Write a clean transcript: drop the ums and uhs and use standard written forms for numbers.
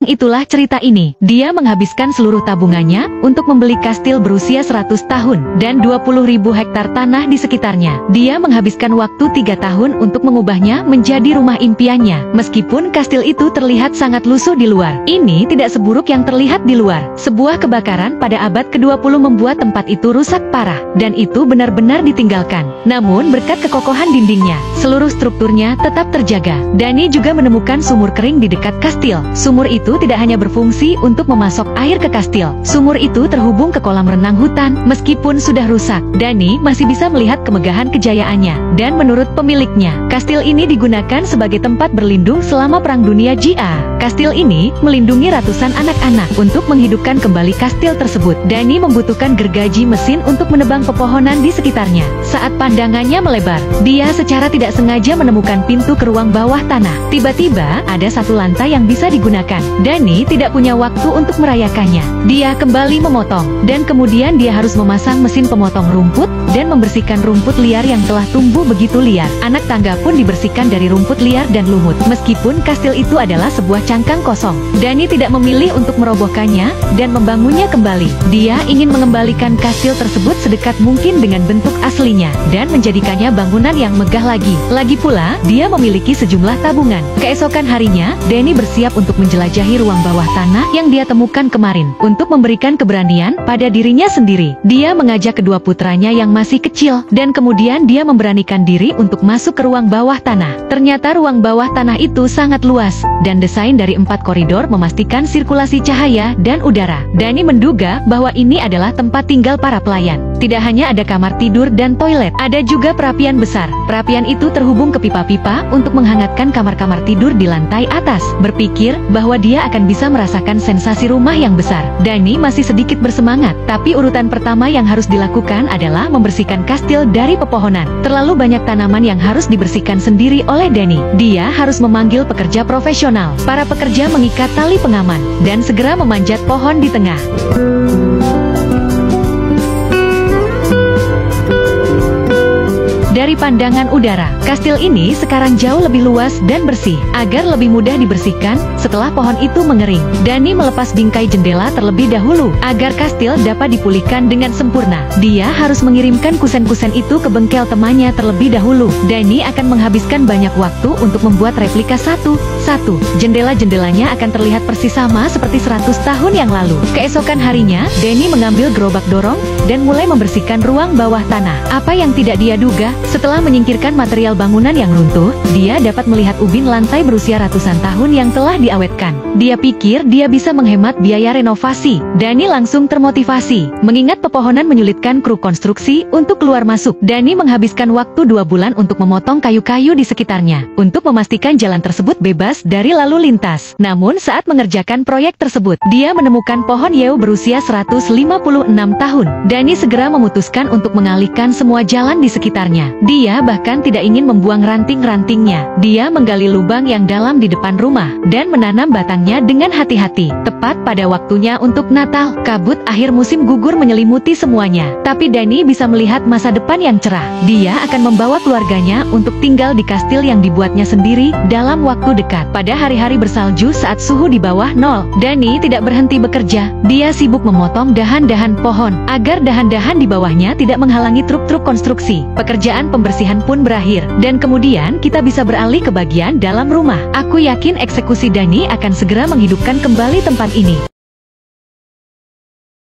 Itulah cerita ini. Dia menghabiskan seluruh tabungannya untuk membeli kastil berusia 100 tahun dan 20.000 hektar tanah di sekitarnya. Dia menghabiskan waktu 3 tahun untuk mengubahnya menjadi rumah impiannya. Meskipun kastil itu terlihat sangat lusuh di luar, ini tidak seburuk yang terlihat di luar. Sebuah kebakaran pada abad ke-20 membuat tempat itu rusak parah, dan itu benar-benar ditinggalkan. Namun berkat kekokohan dindingnya, seluruh strukturnya tetap terjaga. Danny juga menemukan sumur kering di dekat kastil. Sumur itu tidak hanya berfungsi untuk memasok air ke kastil. Sumur itu terhubung ke kolam renang hutan. Meskipun sudah rusak, Danny masih bisa melihat kemegahan kejayaannya. Dan menurut pemiliknya, kastil ini digunakan sebagai tempat berlindung selama Perang Dunia JA. Kastil ini melindungi ratusan anak-anak. Untuk menghidupkan kembali kastil tersebut, Danny membutuhkan gergaji mesin untuk menebang pepohonan di sekitarnya. Saat pandangannya melebar, dia secara tidak sengaja menemukan pintu ke ruang bawah tanah. Tiba-tiba, ada satu lantai yang bisa digunakan. Danny tidak punya waktu untuk merayakannya. Dia kembali memotong, dan kemudian dia harus memasang mesin pemotong rumput, dan membersihkan rumput liar yang telah tumbuh begitu liar. Anak tangga pun dibersihkan dari rumput liar dan lumut. Meskipun kastil itu adalah sebuah cangkang kosong, Danny tidak memilih untuk merobohkannya, dan membangunnya kembali. Dia ingin mengembalikan kastil tersebut sedekat mungkin dengan bentuk aslinya, dan menjadikannya bangunan yang megah lagi. Lagi pula, dia memiliki sejumlah tabungan. Keesokan harinya, Danny bersiap untuk menjelajahi ruang bawah tanah yang dia temukan kemarin. Untuk memberikan keberanian pada dirinya sendiri, dia mengajak kedua putranya yang masih kecil, dan kemudian dia memberanikan diri untuk masuk ke ruang bawah tanah. Ternyata ruang bawah tanah itu sangat luas, dan desain dari 4 koridor memastikan sirkulasi cahaya dan udara. Danny menduga bahwa ini adalah tempat tinggal para pelayan. Tidak hanya ada kamar tidur dan toilet, ada juga perapian besar. Perapian itu terhubung ke pipa-pipa untuk menghangatkan kamar-kamar tidur di lantai atas. Berpikir bahwa dia akan bisa merasakan sensasi rumah yang besar, Danny masih sedikit bersemangat. Tapi urutan pertama yang harus dilakukan adalah membersihkan kastil dari pepohonan. Terlalu banyak tanaman yang harus dibersihkan sendiri oleh Danny. Dia harus memanggil pekerja profesional. Para pekerja mengikat tali pengaman, dan segera memanjat pohon di tengah. Dari pandangan udara, kastil ini sekarang jauh lebih luas dan bersih. Agar lebih mudah dibersihkan, setelah pohon itu mengering, Danny melepas bingkai jendela terlebih dahulu, agar kastil dapat dipulihkan dengan sempurna. Dia harus mengirimkan kusen-kusen itu ke bengkel temannya terlebih dahulu. Danny akan menghabiskan banyak waktu untuk membuat replika satu-satu. Jendela-jendelanya akan terlihat persis sama seperti 100 tahun yang lalu. Keesokan harinya, Danny mengambil gerobak dorong, dan mulai membersihkan ruang bawah tanah. Apa yang tidak dia duga, setelah menyingkirkan material bangunan yang runtuh, dia dapat melihat ubin lantai berusia ratusan tahun yang telah diawetkan. Dia pikir dia bisa menghemat biaya renovasi. Danny langsung termotivasi. Mengingat pepohonan menyulitkan kru konstruksi untuk keluar masuk, Danny menghabiskan waktu 2 bulan untuk memotong kayu-kayu di sekitarnya, untuk memastikan jalan tersebut bebas dari lalu lintas. Namun saat mengerjakan proyek tersebut, dia menemukan pohon yew berusia 156 tahun. Danny segera memutuskan untuk mengalihkan semua jalan di sekitarnya. Dia bahkan tidak ingin membuang ranting-rantingnya. Dia menggali lubang yang dalam di depan rumah, dan menanam batangnya dengan hati-hati. Tepat pada waktunya untuk Natal, kabut akhir musim gugur menyelimuti semuanya. Tapi Danny bisa melihat masa depan yang cerah. Dia akan membawa keluarganya untuk tinggal di kastil yang dibuatnya sendiri dalam waktu dekat. Pada hari-hari bersalju saat suhu di bawah 0, Danny tidak berhenti bekerja. Dia sibuk memotong dahan-dahan pohon, agar dahan-dahan di bawahnya tidak menghalangi truk-truk konstruksi. Pekerjaan pembersihan pun berakhir, dan kemudian kita bisa beralih ke bagian dalam rumah. Aku yakin eksekusi Danny akan segera menghidupkan kembali tempat ini.